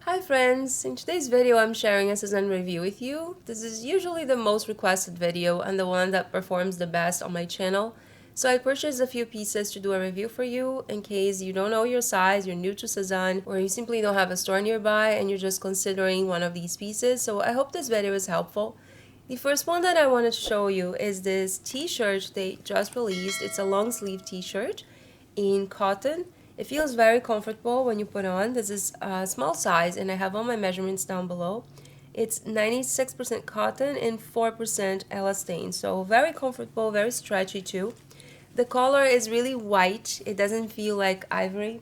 Hi friends, in today's video I'm sharing a Sezane review with you. This is usually the most requested video and the one that performs the best on my channel. So I purchased a few pieces to do a review for you in case you don't know your size, you're new to Sezane, or you simply don't have a store nearby and you're just considering one of these pieces. So I hope this video is helpful. The first one that I wanted to show you is this t-shirt they just released. It's a long sleeve t-shirt in cotton. It feels very comfortable when you put on. This is a small size and I have all my measurements down below. It's 96% cotton and 4% elastane, so very comfortable, very stretchy too. The color is really white. It doesn't feel like ivory.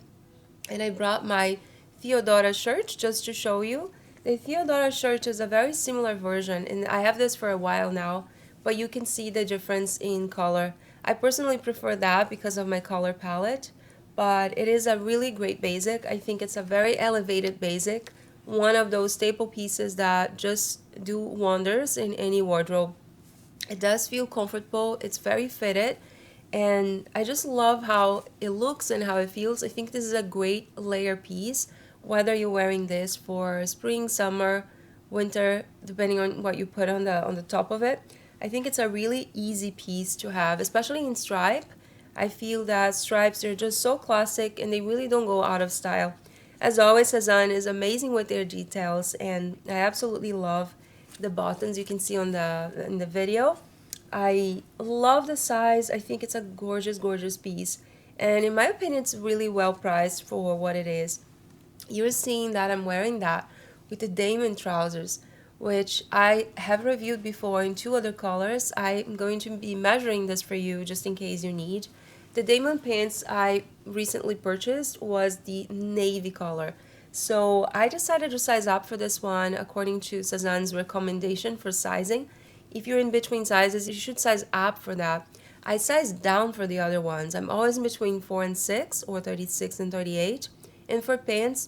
And I brought my Theodora shirt just to show you. The Theodora shirt is a very similar version and I have this for a while now, but you can see the difference in color. I personally prefer that because of my color palette, but it is a really great basic. I think it's a very elevated basic, one of those staple pieces that just do wonders in any wardrobe. It does feel comfortable, it's very fitted, and I just love how it looks and how it feels. I think this is a great layer piece, whether you're wearing this for spring, summer, winter, depending on what you put on the top of it. I think it's a really easy piece to have, especially in stripe. I feel that stripes are just so classic and they really don't go out of style. As always, Sezane is amazing with their details, and I absolutely love the buttons you can see on in the video. I love the size. I think it's a gorgeous, gorgeous piece. And in my opinion, it's really well priced for what it is. You're seeing that I'm wearing that with the Damon Trousers, which I have reviewed before in two other colors. I'm going to be measuring this for you just in case you need. The Damon Pants I recently purchased was the navy color. So I decided to size up for this one according to Sezane's recommendation for sizing. If you're in between sizes, you should size up for that. I sized down for the other ones. I'm always in between 4 and 6 or 36 and 38. And for pants,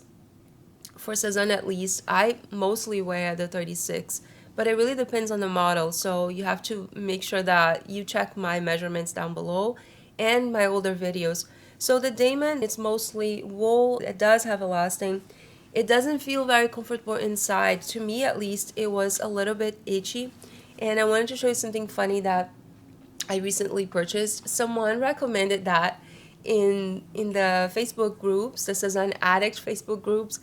for Sezane at least, I mostly wear the 36. But it really depends on the model, so you have to make sure that you check my measurements down below and my older videos. So the Damon, it's mostly wool. It does have elasting. It doesn't feel very comfortable inside. To me, at least, it was a little bit itchy. And I wanted to show you something funny that I recently purchased. Someone recommended that in the Facebook groups, the Sezane Addict Facebook groups.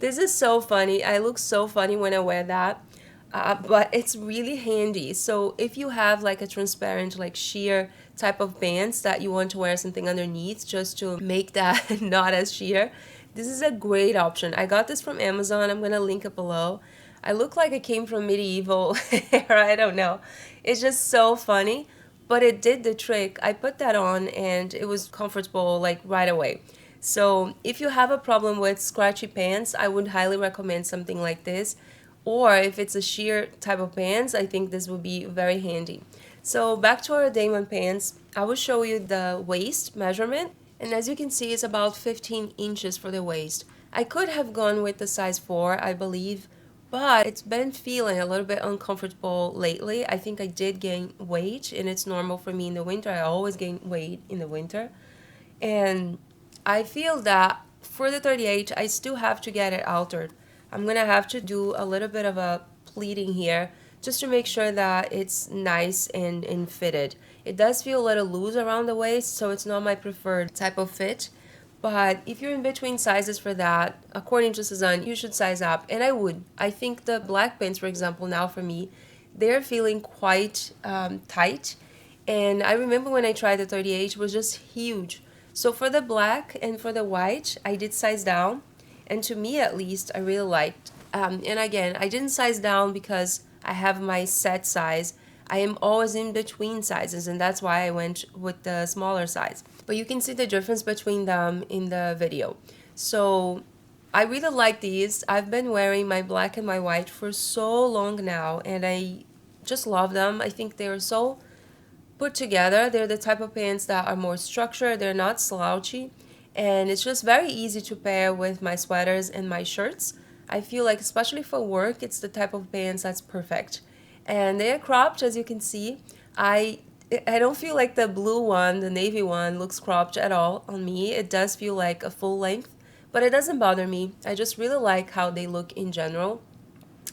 This is so funny. I look so funny when I wear that. But it's really handy. So if you have like a transparent, like sheer type of pants that you want to wear something underneath just to make that not as sheer, this is a great option. I got this from Amazon. I'm gonna link it below. I look like I came from medieval era. I don't know. It's just so funny, but it did the trick. I put that on and it was comfortable like right away. So if you have a problem with scratchy pants, I would highly recommend something like this. Or if it's a sheer type of pants, I think this would be very handy. So back to our Damon pants, I will show you the waist measurement. And as you can see, it's about 15 inches for the waist. I could have gone with the size 4, I believe, but it's been feeling a little bit uncomfortable lately. I think I did gain weight, and it's normal for me in the winter. I always gain weight in the winter. And I feel that for the 38, I still have to get it altered. I'm gonna have to do a little bit of a pleating here just to make sure that it's nice and fitted. It does feel a little loose around the waist, so it's not my preferred type of fit. But if you're in between sizes for that, according to Sezane, you should size up. And I would. I think the black pants, for example, now for me, they're feeling quite tight. And I remember when I tried the 38, it was just huge. So for the black and for the white, I did size down. And to me, at least, I really liked. And again, I didn't size down because I have my set size. I am always in between sizes, and that's why I went with the smaller size. But you can see the difference between them in the video. So I really like these. I've been wearing my black and my white for so long now, and I just love them. I think they're so put together. They're the type of pants that are more structured. They're not slouchy. And it's just very easy to pair with my sweaters and my shirts. I feel like, especially for work, it's the type of pants that's perfect. And they are cropped, as you can see. I don't feel like the blue one, the navy one, looks cropped at all on me. It does feel like a full length, but it doesn't bother me. I just really like how they look in general.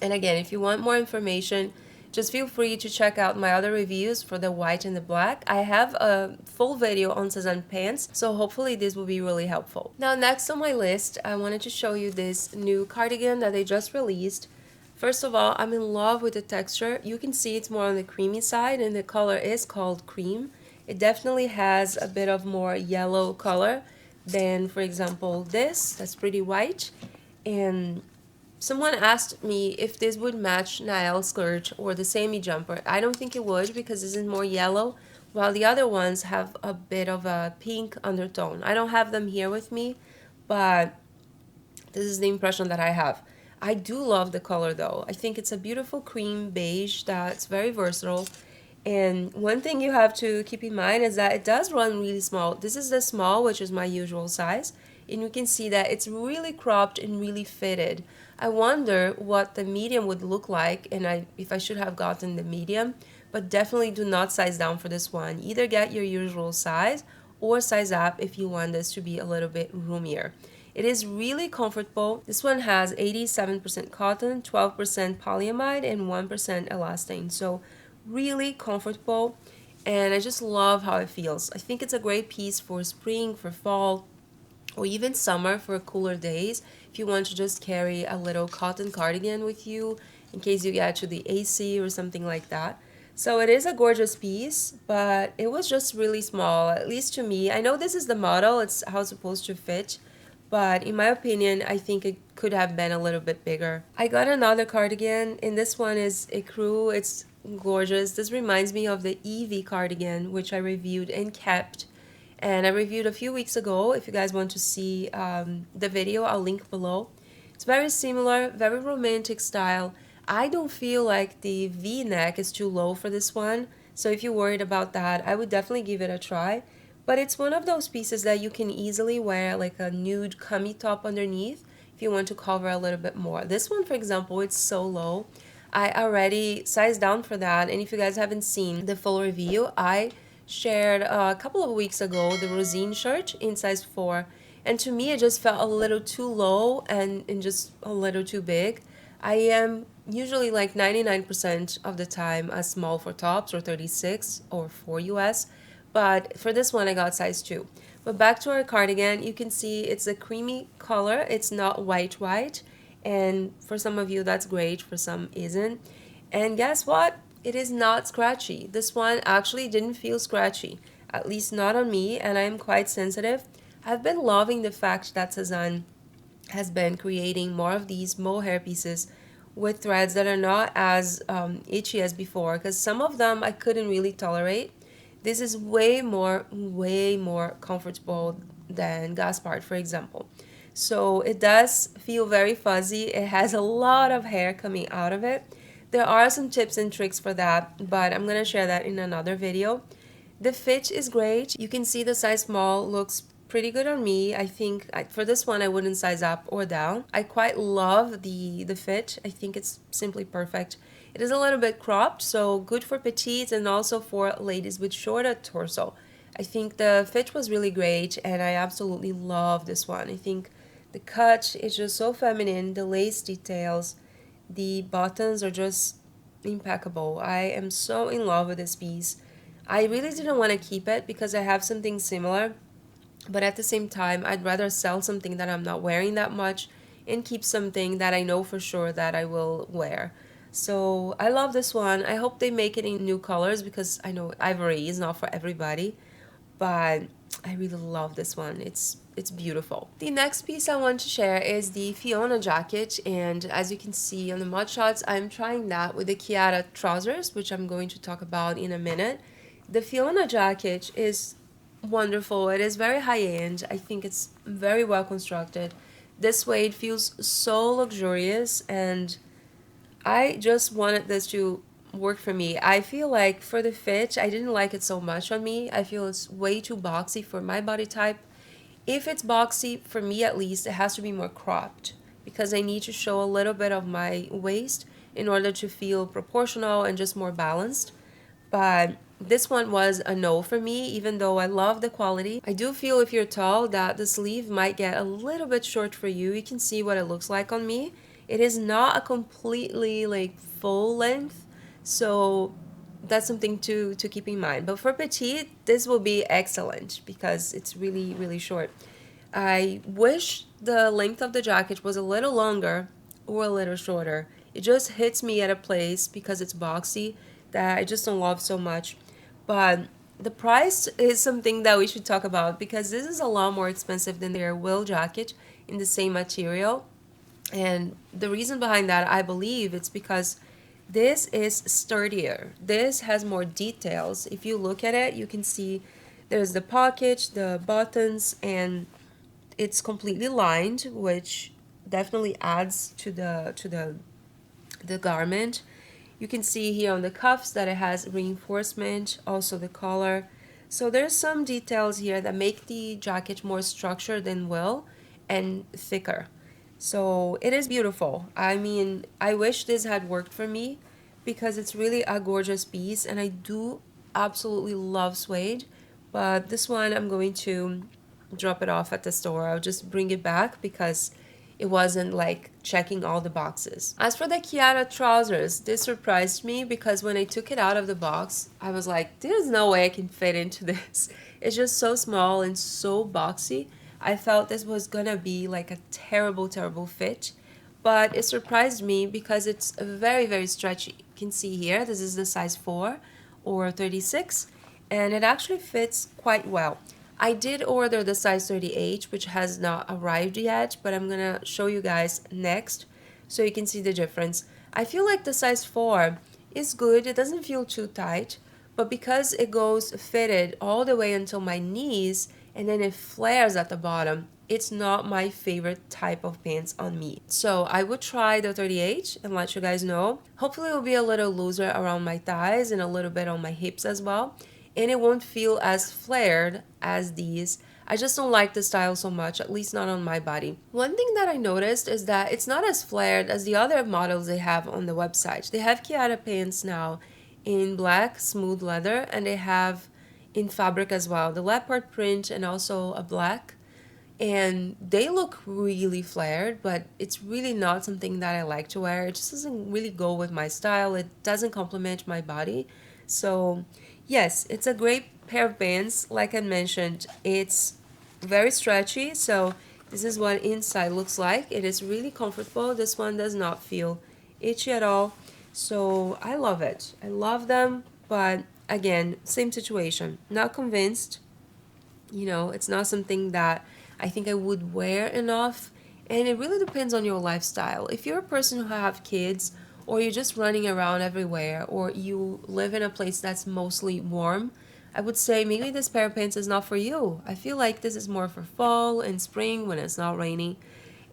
And again, if you want more information, just feel free to check out my other reviews for the white and the black. I have a full video on Sezane pants, so hopefully this will be really helpful. Now next on my list, I wanted to show you this new cardigan that they just released. First of all, I'm in love with the texture. You can see it's more on the creamy side, and the color is called cream. It definitely has a bit of more yellow color than, for example, this. That's pretty white. And someone asked me if this would match Nael's skirt or the semi jumper. I don't think it would because this is more yellow, while the other ones have a bit of a pink undertone. I don't have them here with me, but this is the impression that I have. I do love the color though. I think it's a beautiful cream beige that's very versatile. And one thing you have to keep in mind is that it does run really small. This is the small, which is my usual size. And you can see that it's really cropped and really fitted. I wonder what the medium would look like and if I should have gotten the medium. But definitely do not size down for this one. Either get your usual size or size up if you want this to be a little bit roomier. It is really comfortable. This one has 87% cotton, 12% polyamide, and 1% elastane. So really comfortable, and I just love how it feels. I think it's a great piece for spring, for fall, or even summer for cooler days. If you want to just carry a little cotton cardigan with you in case you get to the AC or something like that. So it is a gorgeous piece, but it was just really small, at least to me. I know this is the model, it's how it's supposed to fit, but in my opinion, I think it could have been a little bit bigger. I got another cardigan, and this one is ecru. It's gorgeous. This reminds me of the Evie cardigan, which I reviewed and kept. And I reviewed a few weeks ago. If you guys want to see the video, I'll link below. It's very similar, very romantic style. I don't feel like the V-neck is too low for this one. So if you're worried about that, I would definitely give it a try. But it's one of those pieces that you can easily wear like a nude cami top underneath if you want to cover a little bit more. This one, for example, it's so low. I already sized down for that, and if you guys haven't seen the full review, I shared a couple of weeks ago the Rosine shirt in size 4, and to me it just felt a little too low and just a little too big. I am usually like 99% of the time a small for tops, or 36 or 4 US, but for this one I got size 2. But back to our cardigan, you can see it's a creamy color. It's not white, and for some of you that's great, for some isn't. And guess what? It is not scratchy. This one actually didn't feel scratchy, at least not on me, and I am quite sensitive. I've been loving the fact that Sezane has been creating more of these mohair pieces with threads that are not as itchy as before, because some of them I couldn't really tolerate. This is way more comfortable than Gaspard, for example. So it does feel very fuzzy. It has a lot of hair coming out of it. There are some tips and tricks for that, but I'm going to share that in another video. The fit is great. You can see the size small looks pretty good on me. I think for this one I wouldn't size up or down. I quite love the fit. I think it's simply perfect. It is a little bit cropped, so good for petites and also for ladies with shorter torso. I think the fit was really great, and I absolutely love this one. I think the cut is just so feminine, the lace details, the buttons are just impeccable. I am so in love with this piece. I really didn't want to keep it because I have something similar, but at the same time, I'd rather sell something that I'm not wearing that much and keep something that I know for sure that I will wear. So I love this one. I hope they make it in new colors because I know ivory is not for everybody, but I really love this one. It's beautiful. The next piece I want to share is the Fiona Jacket, and as you can see on the mod shots, I'm trying that with the Ciara Trousers, which I'm going to talk about in a minute. The Fiona Jacket is wonderful. It is very high-end. I think it's very well constructed. This way it feels so luxurious, and I just wanted this to work for me. I feel like for the fit, I didn't like it so much on me. I feel it's way too boxy for my body type. If it's boxy, for me at least, it has to be more cropped because I need to show a little bit of my waist in order to feel proportional and just more balanced. But this one was a no for me, even though I love the quality. I do feel if you're tall that the sleeve might get a little bit short for you. You can see what it looks like on me. It is not a completely like full length, so that's something to keep in mind. But for petite, this will be excellent because it's really, really short. I wish the length of the jacket was a little longer or a little shorter. It just hits me at a place because it's boxy that I just don't love so much. But the price is something that we should talk about because this is a lot more expensive than their wool jacket in the same material. And the reason behind that, I believe, it's because this is sturdier. This has more details. If you look at it, you can see there's the pocket, the buttons, and it's completely lined, which definitely adds to the garment. You can see here on the cuffs that it has reinforcement, also the collar. So there's some details here that make the jacket more structured than wool and thicker. So it is beautiful. I mean, I wish this had worked for me because it's really a gorgeous piece, and I do absolutely love suede. But this one I'm going to drop it off at the store. I'll just bring it back because it wasn't like checking all the boxes. As for the Ciara trousers, this surprised me because when I took it out of the box, I was like, there's no way I can fit into this. It's just so small and so boxy. I felt this was gonna be like a terrible, terrible fit, but it surprised me because it's very, very stretchy. You can see here, this is the size 4 or 36, and it actually fits quite well. I did order the size 38, which has not arrived yet, but I'm gonna show you guys next so you can see the difference. I feel like the size 4 is good. It doesn't feel too tight, but because it goes fitted all the way until my knees and then it flares at the bottom, it's not my favorite type of pants on me. So I would try the 38 and let you guys know. Hopefully it will be a little looser around my thighs and a little bit on my hips as well. And it won't feel as flared as these. I just don't like the style so much, at least not on my body. One thing that I noticed is that it's not as flared as the other models they have on the website. They have Ciara Pants now in black smooth leather, and they have in fabric as well, the leopard print and also a black. And they look really flared, but it's really not something that I like to wear. It just doesn't really go with my style. It doesn't complement my body. So yes, it's a great pair of pants. Like I mentioned, it's very stretchy. So this is what inside looks like. It is really comfortable. This one does not feel itchy at all. So I love it. I love them, but again, same situation. Not convinced. You know, it's not something that I think I would wear enough. And it really depends on your lifestyle. If you're a person who have kids, or you're just running around everywhere, or you live in a place that's mostly warm, I would say maybe this pair of pants is not for you. I feel like this is more for fall and spring when it's not raining,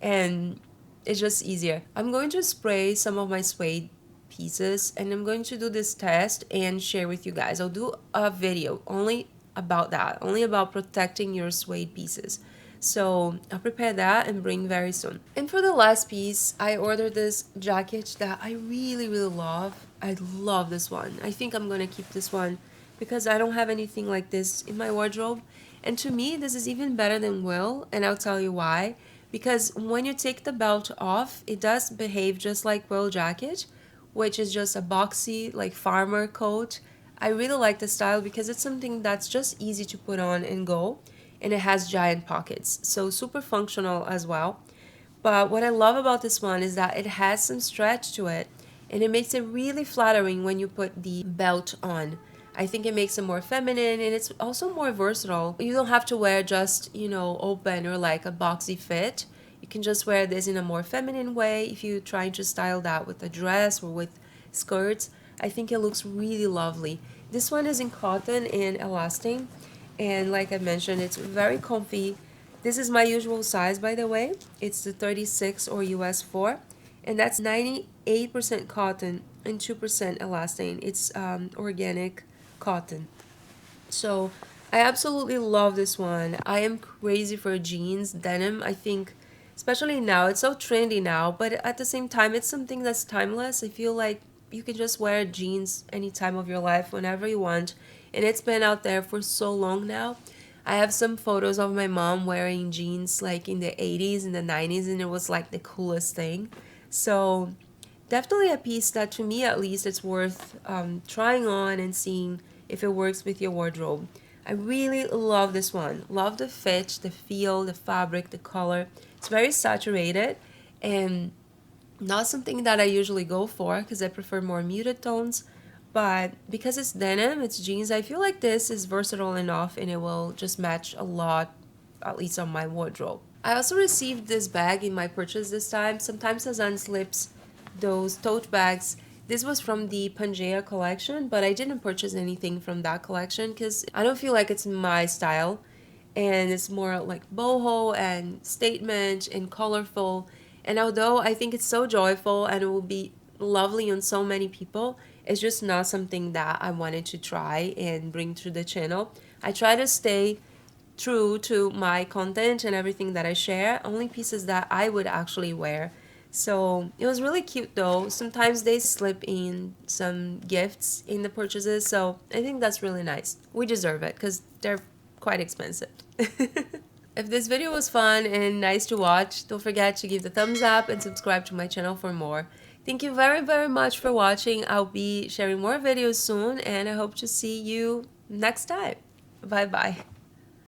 and it's just easier. I'm going to spray some of my suede pieces, and I'm going to do this test and share with you guys. I'll do a video only about that, only about protecting your suede pieces. So I'll prepare that and bring very soon. And for the last piece, I ordered this jacket that I really, really love. I love this one. I think I'm gonna keep this one because I don't have anything like this in my wardrobe. And to me, this is even better than wool, and I'll tell you why. Because when you take the belt off, it does behave just like wool jacket, which is just a boxy, like farmer coat. I really like the style because it's something that's just easy to put on and go. And it has giant pockets, so super functional as well. But what I love about this one is that it has some stretch to it, and it makes it really flattering when you put the belt on. I think it makes it more feminine, and it's also more versatile. You don't have to wear just, you know, open or like a boxy fit. You can just wear this in a more feminine way if you're trying to style that with a dress or with skirts. I think it looks really lovely. This one is in cotton and elastane. And like I mentioned, it's very comfy. This is my usual size, by the way. It's the 36 or US 4. And that's 98% cotton and 2% elastane. It's organic cotton. So I absolutely love this one. I am crazy for jeans, denim. I think, especially now, it's so trendy now. But at the same time, it's something that's timeless. I feel like you can just wear jeans any time of your life, whenever you want. and it's been out there for so long now. I have some photos of my mom wearing jeans like in the 80s and the 90s, and it was like the coolest thing. So definitely a piece that, to me at least, it's worth trying on and seeing if it works with your wardrobe. I really love this one. Love the fit, the feel, the fabric, the color. It's very saturated and not something that I usually go for because I prefer more muted tones. But because it's denim, it's jeans, I feel like this is versatile enough and it will just match a lot, at least on my wardrobe. I also received this bag in my purchase this time. Sometimes Sezane slips those tote bags. This was from the Pangea collection, but I didn't purchase anything from that collection because I don't feel like it's my style. And it's more like boho and statement and colorful. And although I think it's so joyful and it will be lovely on so many people, it's just not something that I wanted to try and bring to the channel. I try to stay true to my content and everything that I share, only pieces that I would actually wear. So it was really cute though. Sometimes they slip in some gifts in the purchases, so I think that's really nice. We deserve it because they're quite expensive. If this video was fun and nice to watch, don't forget to give the thumbs up and subscribe to my channel for more. Thank you very, very much for watching. I'll be sharing more videos soon and I hope to see you next time. Bye bye.